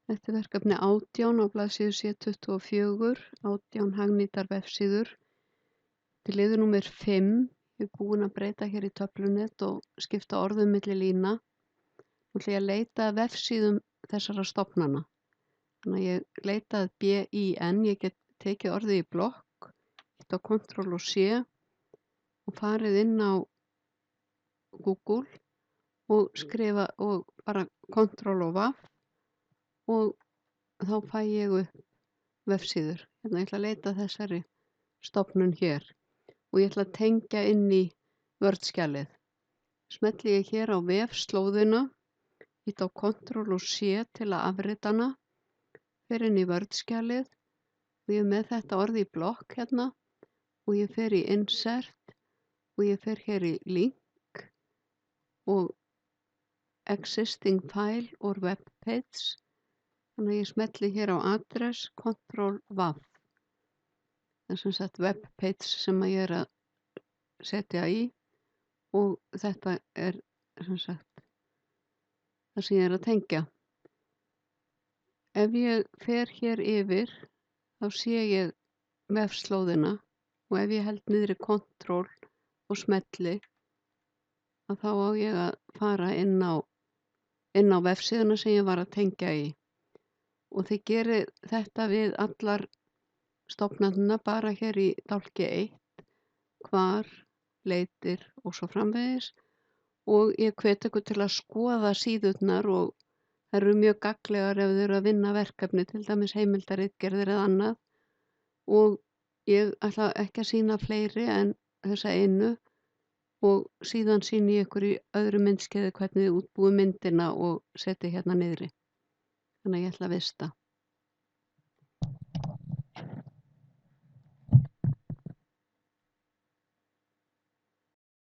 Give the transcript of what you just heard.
Þetta er verkefni 18 á blaðsíðu C24, 18 hagnýtar vefsíður. Til liður númer 5, ég er búin að breyta hér í töflunet og skipta orðum milli lína. Nú ætla ég að leita að vefsíðum þessara stofnana. Þannig að ég leita að BIN, ég get tekið orðið í blokk, hitt á Ctrl og C og farið inn á Google og skrifa og bara Ctrl og V og þá fæ ég upp vefsíður. Hérna ég ætla að leita að þessari stofnun hér og ég ætla að tengja inn í Word-skjalið. Smelli ég hér á vefslóðina, hitt á Ctrl og C til að afrita hana, fer inn í Word-skjalið og ég er með þetta orð í blokk hérna og ég fer í Insert og ég fer hér í Link og Existing File or Web Page. Þannig að ég smelli hér á Address, Ctrl V. Það er sem sagt Web Page sem ég er að setja í og þetta er sem sagt það sem ég er að tengja. Ef ég fer hér yfir þá sé ég vefslóðina og ef ég held niðri Ctrl og smelli að þá á ég að fara inn á vefsíðuna sem ég var að tengja í. Og þið gerið þetta við allar stofnanirnar bara hér í dálki 1, hvar, leitir og svo framvegis og ég hvet ykkur til að skoða síðurnar og þær eru mjög gagnlegar ef þið eru að vinna verkefni, til dæmis heimildaritgerðir eða annað og ég ætla ekki að sýna fleiri en þessa einu og síðan sýni ég ykkur í öðru myndskeiði hvernig þið útbúið myndina og setið hérna niðri. Þannig að ég ætla að vista.